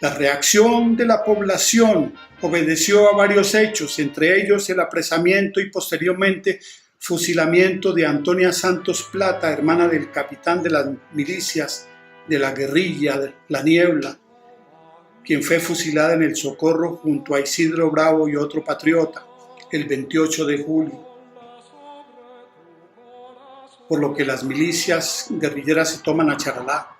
Speaker 2: La reacción de la población obedeció a varios hechos, entre ellos el apresamiento y posteriormente fusilamiento de Antonia Santos Plata, hermana del capitán de las milicias de la guerrilla La Niebla, quien fue fusilada en el Socorro junto a Isidro Bravo y otro patriota el 28 de julio. Por lo que las milicias guerrilleras se toman a Charalá.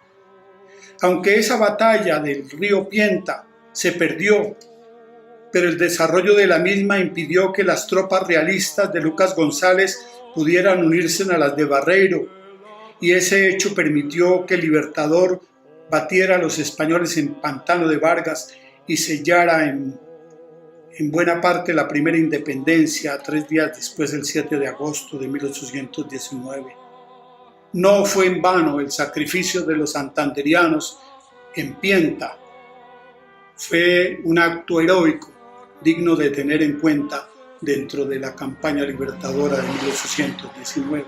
Speaker 2: Aunque esa batalla del río Pienta se perdió, pero el desarrollo de la misma impidió que las tropas realistas de Lucas González pudieran unirse a las de Barreiro, y ese hecho permitió que el Libertador batiera a los españoles en Pantano de Vargas y sellara en buena parte la primera independencia 3 días después del 7 de agosto de 1819. No fue en vano el sacrificio de los santanderianos en Pienta. Fue un acto heroico digno de tener en cuenta dentro de la campaña libertadora de 1819.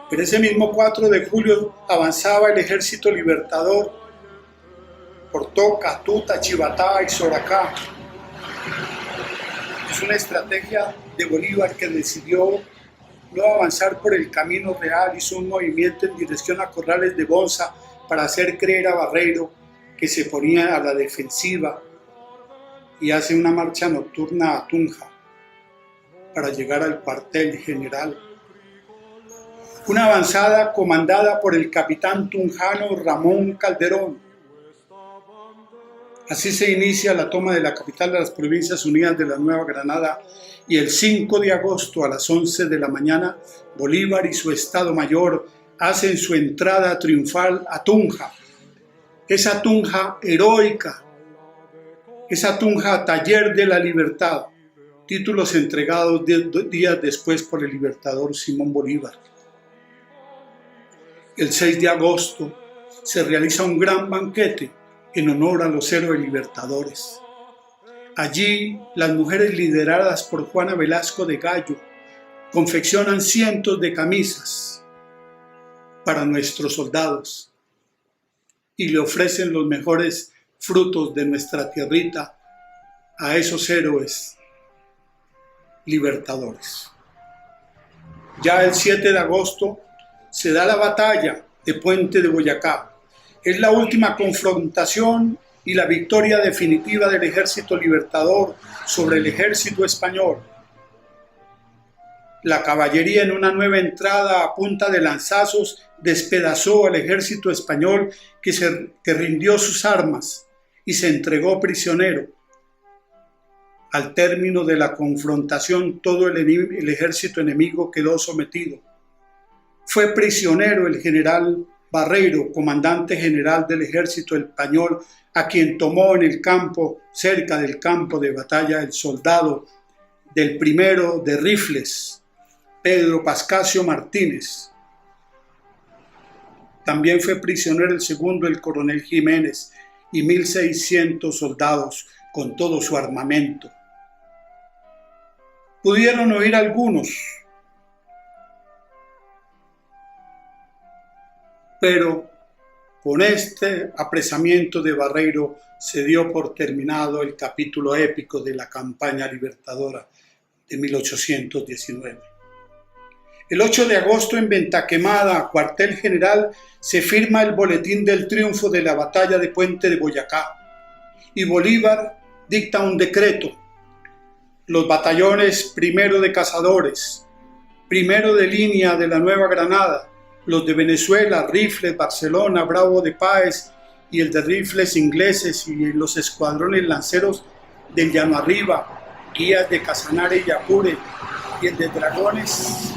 Speaker 2: Pero ese mismo 4 de julio avanzaba el ejército libertador por Toca, Tuta, Chivatá y Soracá. Es una estrategia de Bolívar que decidió no avanzar por el camino real, hizo un movimiento en dirección a Corrales de Bonza para hacer creer a Barreiro que se ponía a la defensiva y hace una marcha nocturna a Tunja para llegar al cuartel general. Una avanzada comandada por el capitán tunjano Ramón Calderón. Así se inicia la toma de la capital de las Provincias Unidas de la Nueva Granada, y el 5 de agosto a las 11 de la mañana, Bolívar y su Estado Mayor hacen su entrada triunfal a Tunja. Esa Tunja heroica, esa Tunja taller de la libertad, títulos entregados 10 días después por el libertador Simón Bolívar. El 6 de agosto se realiza un gran banquete en honor a los héroes libertadores. Allí, las mujeres lideradas por Juana Velasco de Gallo confeccionan cientos de camisas para nuestros soldados y le ofrecen los mejores frutos de nuestra tierrita a esos héroes libertadores. Ya el 7 de agosto se da la batalla de Puente de Boyacá. Es la última confrontación y la victoria definitiva del ejército libertador sobre el ejército español. La caballería, en una nueva entrada a punta de lanzazos, despedazó al ejército español que rindió sus armas y se entregó prisionero. Al término de la confrontación, todo el ejército enemigo quedó sometido. Fue prisionero el general Barreiro, comandante general del ejército español, a quien tomó en el campo, cerca del campo de batalla, el soldado del primero de rifles, Pedro Pascasio Martínez. También fue prisionero el segundo, el coronel Jiménez, y 1.600 soldados con todo su armamento. Pudieron oír algunos, pero con este apresamiento de Barreiro se dio por terminado el capítulo épico de la campaña libertadora de 1819. El 8 de agosto en Ventaquemada, cuartel general, se firma el boletín del triunfo de la batalla de Puente de Boyacá y Bolívar dicta un decreto. Los batallones primero de cazadores, primero de línea de la Nueva Granada, los de Venezuela, Rifles, Barcelona, Bravo de Páez y el de Rifles ingleses y los escuadrones lanceros del Llano Arriba, guías de Casanare y Apure y el de Dragones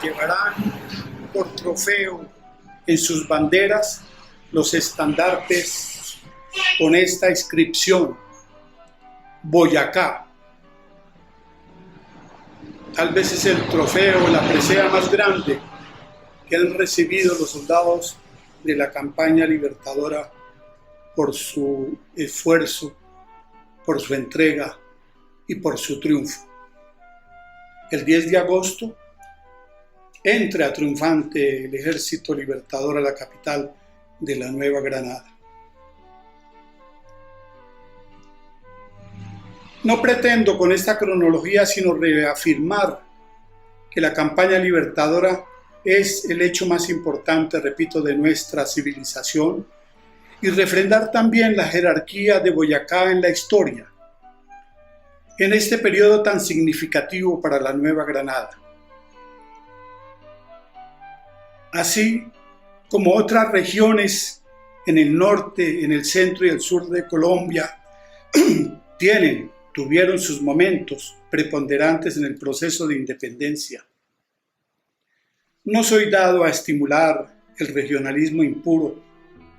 Speaker 2: llevarán por trofeo en sus banderas los estandartes con esta inscripción: Boyacá. Tal vez es el trofeo, la presea más grande que han recibido los soldados de la campaña libertadora por su esfuerzo, por su entrega y por su triunfo. El 10 de agosto entra triunfante el Ejército Libertador a la capital de la Nueva Granada. No pretendo con esta cronología sino reafirmar que la campaña libertadora es el hecho más importante, repito, de nuestra civilización, y refrendar también la jerarquía de Boyacá en la historia, en este periodo tan significativo para la Nueva Granada. Así como otras regiones en el norte, en el centro y el sur de Colombia tuvieron sus momentos preponderantes en el proceso de independencia. No soy dado a estimular el regionalismo impuro,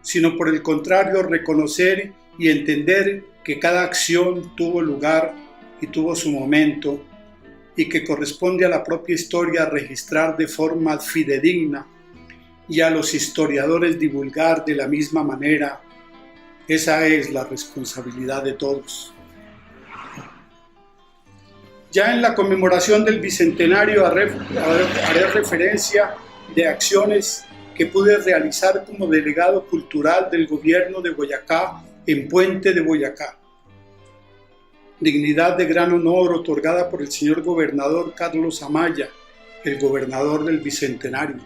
Speaker 2: sino por el contrario reconocer y entender que cada acción tuvo lugar y tuvo su momento, y que corresponde a la propia historia registrar de forma fidedigna y a los historiadores divulgar de la misma manera. Esa es la responsabilidad de todos. Ya en la conmemoración del Bicentenario haré referencia de acciones que pude realizar como delegado cultural del gobierno de Boyacá en Puente de Boyacá. Dignidad de gran honor otorgada por el señor gobernador Carlos Amaya, el gobernador del Bicentenario.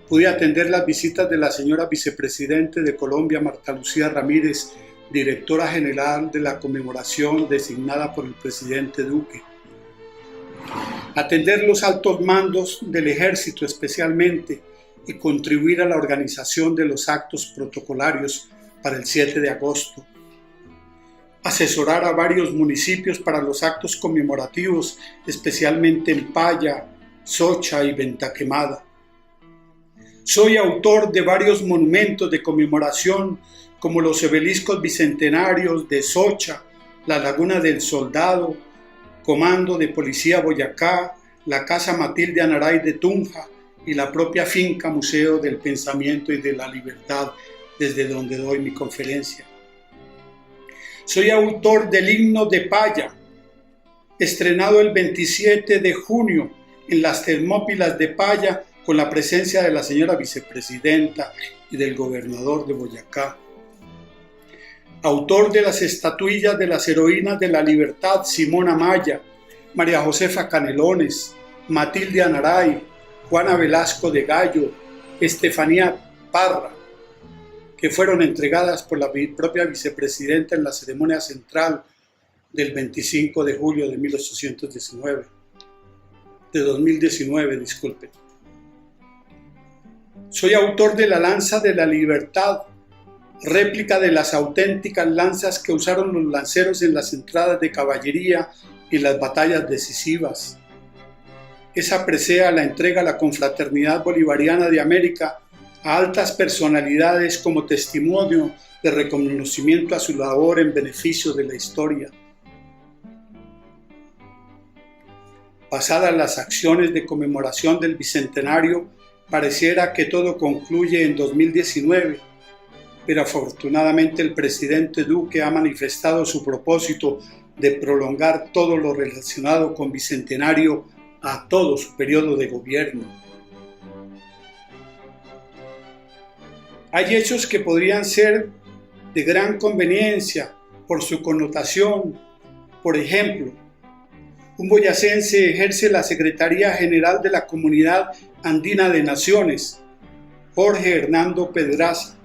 Speaker 2: Pude atender las visitas de la señora vicepresidente de Colombia, Marta Lucía Ramírez, directora general de la conmemoración designada por el presidente Duque. Atender los altos mandos del ejército especialmente y contribuir a la organización de los actos protocolarios para el 7 de agosto. Asesorar a varios municipios para los actos conmemorativos, especialmente en Paya, Socha y Ventaquemada. Soy autor de varios monumentos de conmemoración como los obeliscos bicentenarios de Socha, la Laguna del Soldado, Comando de Policía Boyacá, la Casa Matilde Anaray de Tunja y la propia finca Museo del Pensamiento y de la Libertad, desde donde doy mi conferencia. Soy autor del himno de Paya, estrenado el 27 de junio en las Termópilas de Paya con la presencia de la señora vicepresidenta y del gobernador de Boyacá. Autor de las estatuillas de las heroínas de la libertad Simona Maya, María Josefa Canelones, Matilde Anaray, Juana Velasco de Gallo, Estefanía Parra, que fueron entregadas por la propia vicepresidenta en la ceremonia central del 25 de julio de 2019, disculpen. Soy autor de la Lanza de la Libertad, réplica de las auténticas lanzas que usaron los lanceros en las entradas de caballería y las batallas decisivas. Esa presea la entrega la Confraternidad Bolivariana de América a altas personalidades como testimonio de reconocimiento a su labor en beneficio de la historia. Pasadas las acciones de conmemoración del Bicentenario, pareciera que todo concluye en 2019, pero afortunadamente el presidente Duque ha manifestado su propósito de prolongar todo lo relacionado con Bicentenario a todo su periodo de gobierno. Hay hechos que podrían ser de gran conveniencia por su connotación. Por ejemplo, un boyacense ejerce la Secretaría General de la Comunidad Andina de Naciones, Jorge Hernando Pedraza.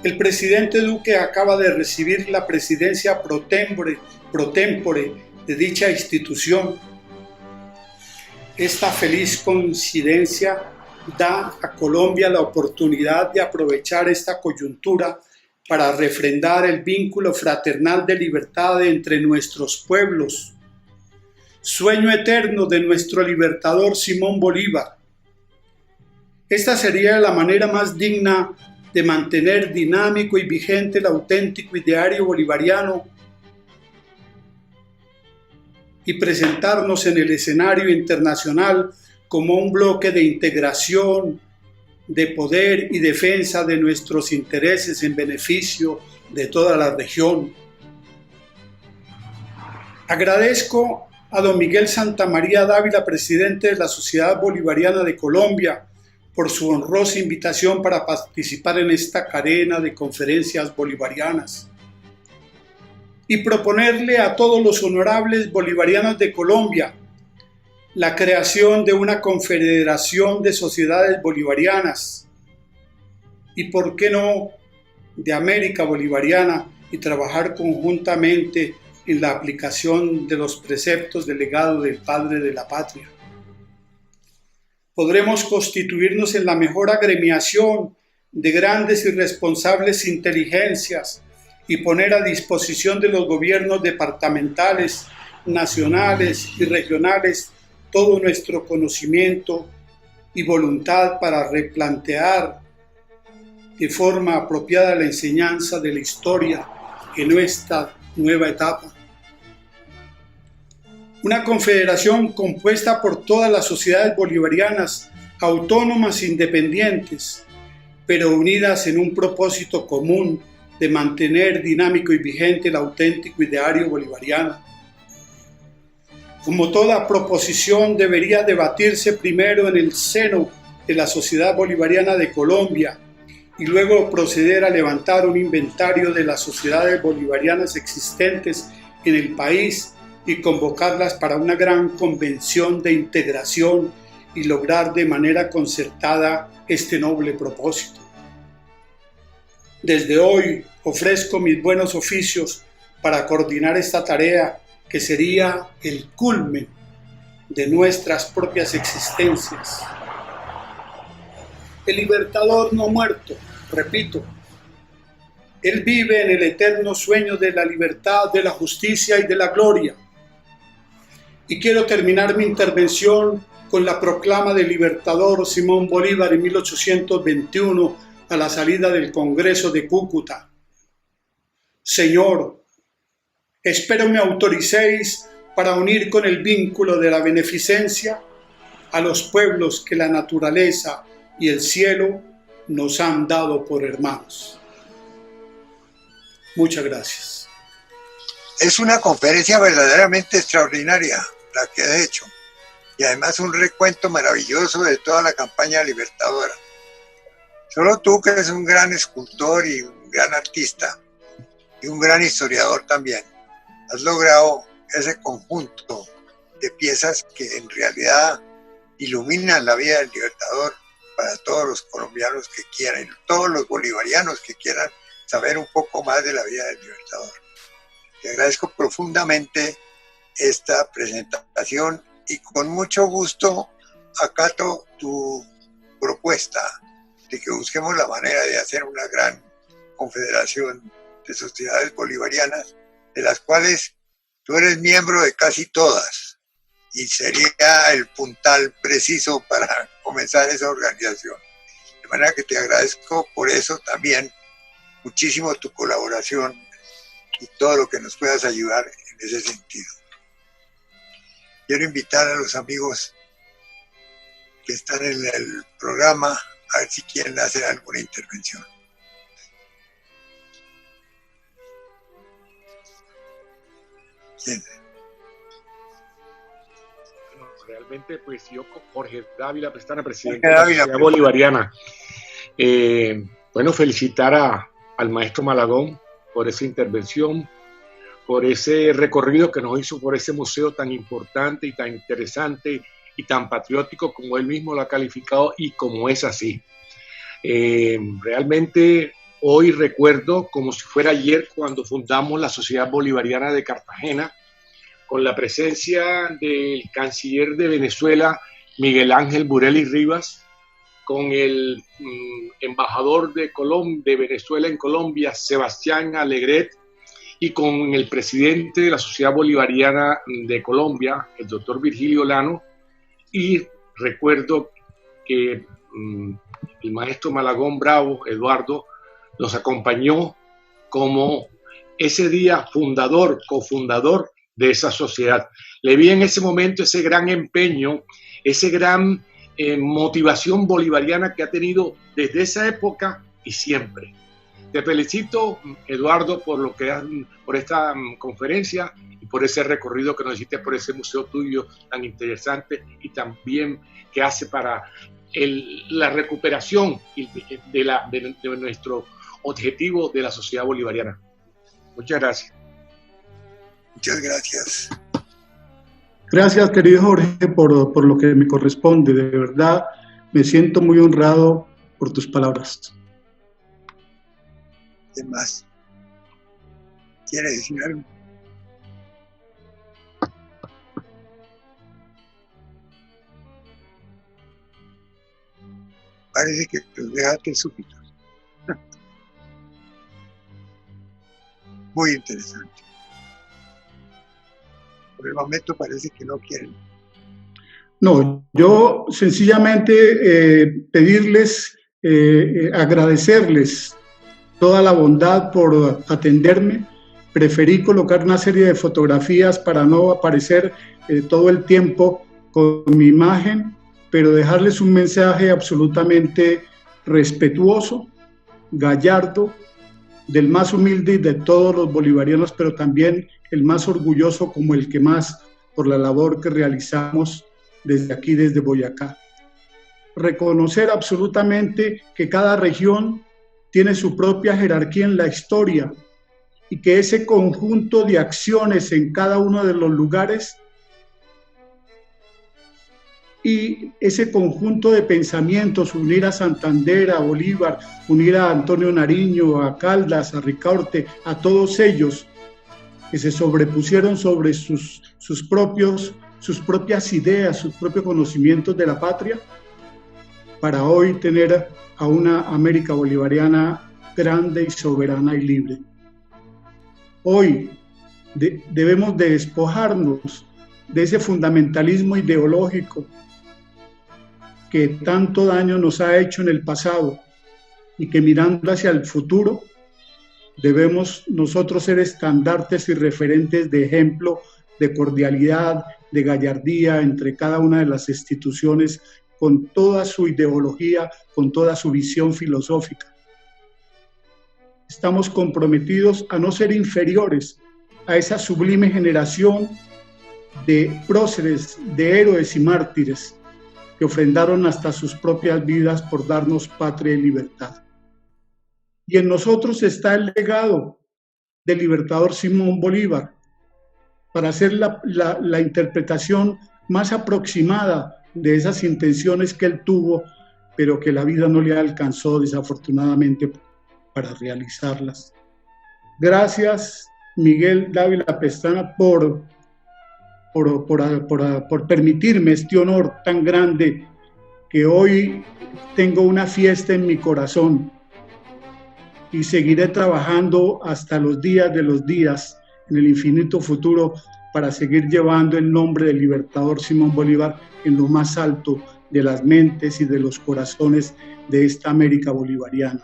Speaker 2: El presidente Duque acaba de recibir la presidencia pro tempore de dicha institución. Esta feliz coincidencia da a Colombia la oportunidad de aprovechar esta coyuntura para refrendar el vínculo fraternal de libertad entre nuestros pueblos. sueño eterno de nuestro libertador Simón Bolívar. Esta sería la manera más digna de mantener dinámico y vigente el auténtico ideario bolivariano y presentarnos en el escenario internacional como un bloque de integración, de poder y defensa de nuestros intereses en beneficio de toda la región. Agradezco a don Miguel Santamaría Dávila, presidente de la Sociedad Bolivariana de Colombia, por su honrosa invitación para participar en esta cadena de conferencias bolivarianas y proponerle a todos los honorables bolivarianos de Colombia la creación de una confederación de sociedades bolivarianas y, por qué no, de América Bolivariana, y trabajar conjuntamente en la aplicación de los preceptos del legado del Padre de la Patria. Podremos constituirnos en la mejor agremiación de grandes y responsables inteligencias y poner a disposición de los gobiernos departamentales, nacionales y regionales todo nuestro conocimiento y voluntad para replantear de forma apropiada la enseñanza de la historia en esta nueva etapa. Una confederación compuesta por todas las sociedades bolivarianas, autónomas e independientes, pero unidas en un propósito común de mantener dinámico y vigente el auténtico ideario bolivariano. Como toda proposición, debería debatirse primero en el seno de la Sociedad Bolivariana de Colombia y luego proceder a levantar un inventario de las sociedades bolivarianas existentes en el país y convocarlas para una gran convención de integración y lograr de manera concertada este noble propósito. Desde hoy ofrezco mis buenos oficios para coordinar esta tarea que sería el culmen de nuestras propias existencias. El libertador no muerto, repito, él vive en el eterno sueño de la libertad, de la justicia y de la gloria. Y quiero terminar mi intervención con la proclama del libertador Simón Bolívar en 1821 a la salida del Congreso de Cúcuta. Señor, espero me autoricéis para unir con el vínculo de la beneficencia a los pueblos que la naturaleza y el cielo nos han dado por hermanos. Muchas gracias.
Speaker 1: Es una conferencia verdaderamente extraordinaria la que has hecho, y además un recuento maravilloso de toda la campaña libertadora. Solo tú, que eres un gran escultor y un gran artista y un gran historiador también, has logrado ese conjunto de piezas que en realidad iluminan la vida del libertador para todos los colombianos que quieran, todos los bolivarianos que quieran saber un poco más de la vida del libertador. Te agradezco profundamente esta presentación y con mucho gusto acato tu propuesta de que busquemos la manera de hacer una gran confederación de sociedades bolivarianas, de las cuales tú eres miembro de casi todas, y sería el puntal preciso para comenzar esa organización. De manera que te agradezco por eso también muchísimo tu colaboración y todo lo que nos puedas ayudar en ese sentido. Quiero invitar a los amigos que están en el programa a ver si quieren hacer alguna intervención. ¿Quién?
Speaker 3: Bueno, realmente, pues yo, Jorge Dávila Pestana, presidente de la Sociedad Bolivariana. Bueno, felicitar al maestro Malagón por esa intervención, por ese recorrido que nos hizo por ese museo tan importante y tan interesante y tan patriótico como él mismo lo ha calificado, y como es así. Realmente hoy recuerdo como si fuera ayer cuando fundamos la Sociedad Bolivariana de Cartagena, con la presencia del canciller de Venezuela, Miguel Ángel Bureli Rivas, con el embajador de Venezuela en Colombia, Sebastián Alegret, y con el presidente de la Sociedad Bolivariana de Colombia, el doctor Virgilio Lano, y recuerdo que el maestro Malagón Bravo, Eduardo, nos acompañó como ese día cofundador de esa sociedad. Le vi en ese momento ese gran empeño, ese gran motivación bolivariana que ha tenido desde esa época y siempre. Te felicito, Eduardo, por esta conferencia y por ese recorrido que nos hiciste por ese museo tuyo tan interesante y también que hace para la recuperación de nuestro objetivo de la sociedad bolivariana. Muchas gracias.
Speaker 1: Muchas gracias.
Speaker 2: Gracias, querido Jorge, por lo que me corresponde. De verdad, me siento muy honrado por tus palabras.
Speaker 1: ¿Qué más? ¿Quiere decir algo? Parece que los dejaste súbitos. Muy interesante. Por el momento parece que no quieren.
Speaker 2: No, yo sencillamente pedirles, agradecerles toda la bondad por atenderme. Preferí colocar una serie de fotografías para no aparecer todo el tiempo con mi imagen, pero dejarles un mensaje absolutamente respetuoso, gallardo, del más humilde de todos los bolivarianos, pero también el más orgulloso como el que más por la labor que realizamos desde aquí, desde Boyacá. Reconocer absolutamente que cada región tiene su propia jerarquía en la historia y que ese conjunto de acciones en cada uno de los lugares y ese conjunto de pensamientos, unir a Santander, a Bolívar, unir a Antonio Nariño, a Caldas, a Ricaurte, a todos ellos que se sobrepusieron sobre sus propias ideas, sus propios conocimientos de la patria, para hoy tener a una América bolivariana grande y soberana y libre. Hoy debemos de despojarnos de ese fundamentalismo ideológico que tanto daño nos ha hecho en el pasado y que mirando hacia el futuro debemos nosotros ser estandartes y referentes de ejemplo, de cordialidad, de gallardía entre cada una de las instituciones con toda su ideología, con toda su visión filosófica. Estamos comprometidos a no ser inferiores a esa sublime generación de próceres, de héroes y mártires que ofrendaron hasta sus propias vidas por darnos patria y libertad. Y en nosotros está el legado del libertador Simón Bolívar para hacer la interpretación más aproximada de esas intenciones que él tuvo, pero que la vida no le alcanzó desafortunadamente para realizarlas. Gracias, Miguel Dávila Pestana, por permitirme este honor tan grande, que hoy tengo una fiesta en mi corazón y seguiré trabajando hasta los días de los días en el infinito futuro para seguir llevando el nombre del libertador Simón Bolívar en lo más alto de las mentes y de los corazones de esta América bolivariana.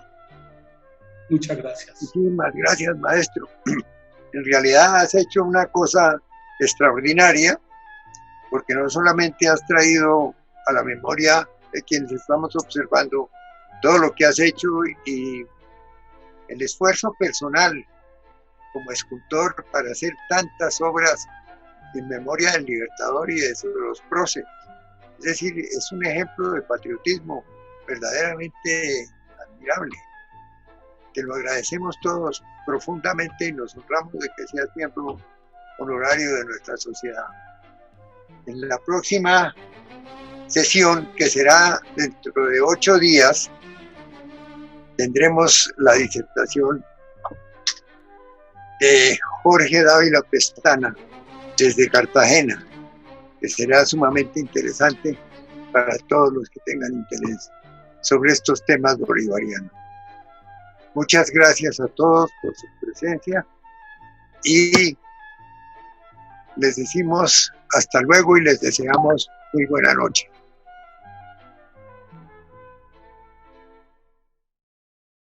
Speaker 2: Muchas gracias.
Speaker 1: Muchísimas gracias, maestro. En realidad has hecho una cosa extraordinaria, porque no solamente has traído a la memoria de quienes estamos observando todo lo que has hecho y el esfuerzo personal como escultor para hacer tantas obras en memoria del libertador y de los próceres. Es decir, es un ejemplo de patriotismo verdaderamente admirable. Te lo agradecemos todos profundamente y nos honramos de que seas miembro honorario de nuestra sociedad. En la próxima sesión, que será dentro de 8 días, tendremos la disertación de Jorge Dávila Pestana desde Cartagena, que será sumamente interesante para todos los que tengan interés sobre estos temas bolivarianos. Muchas gracias a todos por su presencia y les decimos hasta luego y les deseamos muy buena noche.